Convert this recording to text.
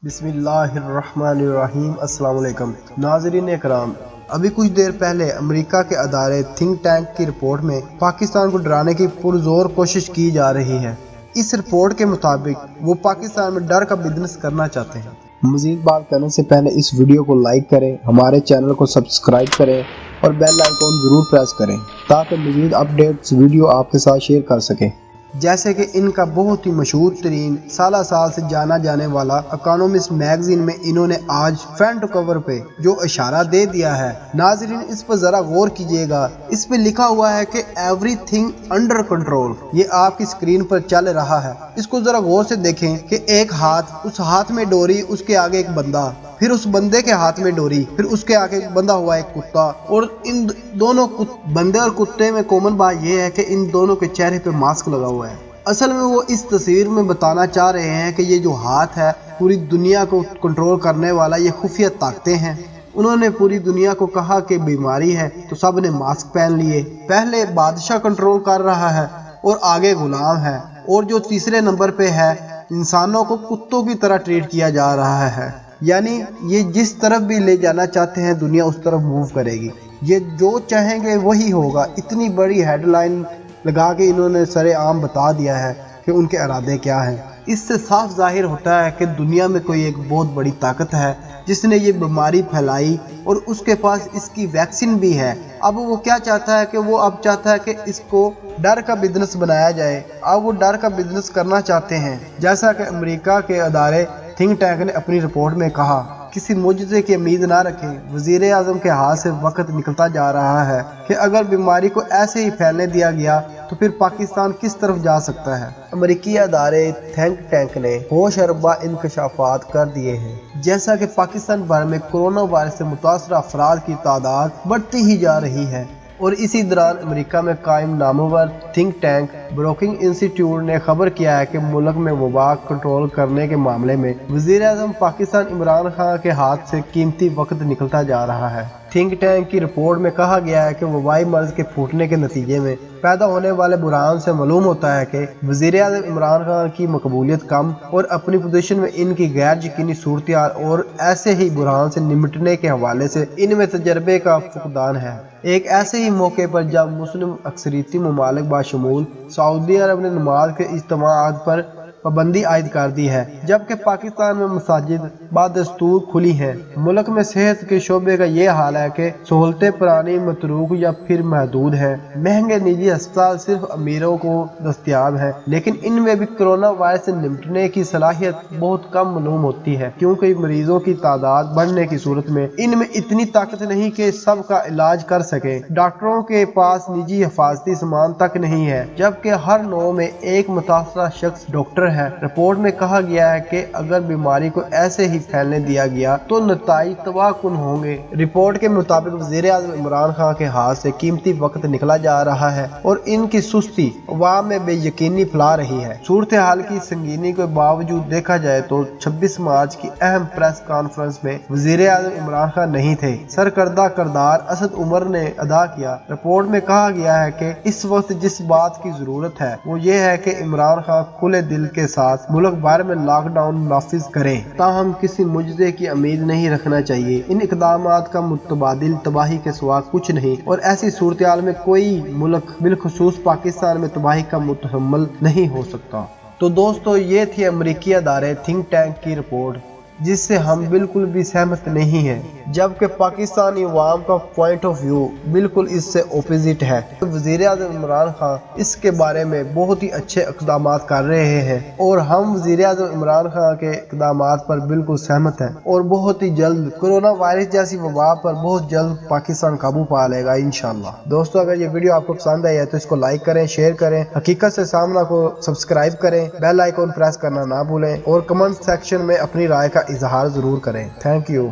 बिस्मिल्लाहिर्रहमानिर्रहीम। अस्सलाम वालेकुम नाज़रीन इकराम, अभी कुछ देर पहले अमेरिका के अदारे थिंक टैंक की रिपोर्ट में पाकिस्तान को डराने की पुरजोर कोशिश की जा रही है। इस रिपोर्ट के मुताबिक वो पाकिस्तान में डर का बिजनेस करना चाहते हैं। मजीद बात करने से पहले इस वीडियो को लाइक करें, हमारे चैनल को सब्सक्राइब करें और बेल आइकॉन जरूर प्रेस करें ताकि मजीद अपडेट्स वीडियो आपके साथ शेयर कर सकें। जैसे कि इनका बहुत ही मशहूर तरीन साल से जाना जाने वाला इकोनॉमिस्ट मैगजीन में इन्होंने आज फ्रंट कवर पे जो इशारा दे दिया है, नाजरीन इस पर जरा गौर कीजिएगा। इस पे लिखा हुआ है कि एवरीथिंग अंडर कंट्रोल। ये आपकी स्क्रीन पर चल रहा है, इसको जरा गौर से देखें कि एक हाथ, उस हाथ में डोरी, उसके आगे एक बंदा, फिर उस बंदे के हाथ में डोरी, फिर उसके आगे बंधा हुआ एक कुत्ता। और इन दोनों बंदे और कुत्ते में कॉमन बात यह है कि इन दोनों के चेहरे पे मास्क लगा हुआ है। असल में वो इस तस्वीर में बताना चाह रहे हैं कि ये जो हाथ है पूरी दुनिया को कंट्रोल करने वाला, ये खुफिया ताकतें हैं। उन्होंने पूरी दुनिया को कहा कि बीमारी है तो सब ने मास्क पहन लिए। पहले बादशाह कंट्रोल कर रहा है और आगे गुलाम है, और जो तीसरे नंबर पे है इंसानों को कुत्तों की तरह ट्रीट किया जा रहा है। यानी ये जिस तरफ भी ले जाना चाहते हैं दुनिया उस तरफ मूव करेगी, ये जो चाहेंगे वही होगा। इतनी बड़ी हेडलाइन लगा के इन्होंने सरेआम बता दिया है कि उनके इरादे क्या हैं। इससे साफ जाहिर होता है कि दुनिया में कोई एक बहुत बड़ी ताकत है जिसने ये बीमारी फैलाई और उसके पास इसकी वैक्सीन भी है। अब वो क्या चाहता है कि वो अब चाहता है कि इसको डर का बिजनेस बनाया जाए। अब वो डर का बिजनेस करना चाहते हैं। जैसा कि अमेरिका के अदारे थिंक टैंक ने अपनी रिपोर्ट में कहा, किसी मुजज़े की उम्मीद ना रखें। वज़ीर आज़म के हाथ से वक्त निकलता जा रहा है कि अगर बीमारी को ऐसे ही फैलने दिया गया तो फिर पाकिस्तान किस तरफ जा सकता है। अमेरिकी अदारे थिंक टैंक ने होश अरबा इंकशाफात कर दिए हैं। जैसा कि पाकिस्तान भर में कोरोना वायरस से मुतासर अफराद की तादाद बढ़ती ही जा रही है, और इसी दौरान अमेरिका में कायम Namvar think tank broking institute ने खबर किया है कि मुल्क में वबा कंट्रोल करने के मामले में वज़ीर आज़म पाकिस्तान इमरान खान के हाथ से कीमती वक्त निकलता जा रहा है। थिंक टैंक की रिपोर्ट में कहा गया है कि वबाई मर्ज के फूटने के नतीजे में पैदा होने वाले बुरान से मालूम होता है कि वज़ीर आज़म इमरान खान की मकबूलियत कम और अपनी पोजीशन में इनकी गैर यकीनी सूरत और ऐसे ही बुरान से निमटने के हवाले से इनमें तजर्बे का फुकदान है। एक ऐसे ही मौके पर जब मुस्लिम अक्सरियती ममालिक बाशमूल सऊदी अरब ने नमाज के इज्तिमाआत पर पाबंदी आयद कर दी है, जबकि पाकिस्तान में मसाजिद बादस्तूर खुली हैं। मुल्क में सेहत के शोबे का ये हाल है कि सहूलतें पुरानी, मतरूक या फिर महदूद हैं। महंगे निजी अस्पताल सिर्फ अमीरों को दस्तयाब है, लेकिन इनमें भी कोरोना वायरस से निपटने की सलाहियत बहुत कम मालूम होती है, क्योंकि मरीजों की तादाद बढ़ने की सूरत में इनमें इतनी ताकत नहीं कि सबका इलाज कर सके। डॉक्टरों के पास निजी हिफाजती सामान तक नहीं है, जबकि हर 9 में एक मुतासरा शख्स डॉक्टर है। रिपोर्ट में कहा गया है कि अगर बीमारी को ऐसे ही फैलने दिया गया तो नताइज तबाहकुन होंगे। रिपोर्ट के मुताबिक वज़ीर आज़म इमरान खान के हाथ से कीमती वक्त निकला जा रहा है और इनकी सुस्ती अवाम में बेयकीनी फैला रही है। सूरत हाल की संगीनी के बावजूद देखा जाए तो 26 मार्च की अहम प्रेस कॉन्फ्रेंस में वज़ीर आज़म इमरान खान नहीं थे, सरकर्दा किरदार असद उमर ने अदा किया। रिपोर्ट में कहा गया है कि इस वक्त जिस बात की जरूरत है वो ये है कि इमरान खान खुले दिल के साथ मुल्क भर में लॉकडाउन नाफिज करें। ताहम किसी मुजज़े की उम्मीद नहीं रखना चाहिए। इन इक़दामात का मुतबादिल तबाही के सिवा कुछ नहीं, और ऐसी सूरत हाल में कोई मुल्क बिलखुसूस पाकिस्तान में तबाही का मुतहम्मिल नहीं हो सकता। तो दोस्तों, ये थी अमेरिकी अदारे थिंक टैंक की रिपोर्ट, जिससे हम बिल्कुल भी सहमत नहीं हैं, जबकि पाकिस्तानी अवाम का पॉइंट ऑफ व्यू बिल्कुल इससे ओपोजिट है। वज़ीर आज़म इमरान खान इसके बारे में बहुत ही अच्छे इक़दाम कर रहे हैं और हम वज़ीर आज़म इमरान खान के इक़दाम पर बिल्कुल सहमत हैं, और बहुत ही जल्द कोरोना वायरस जैसी वबा पर बहुत जल्द पाकिस्तान काबू पा लेगा इंशाल्लाह। दोस्तों, अगर ये वीडियो आपको पसंद आई है तो इसको लाइक करें, शेयर करें, हकीकत से सामना को सब्सक्राइब करें, बेल आइकॉन प्रेस करना ना भूलें और कमेंट सेक्शन में अपनी राय का इजहार जरूर करें। Thank you.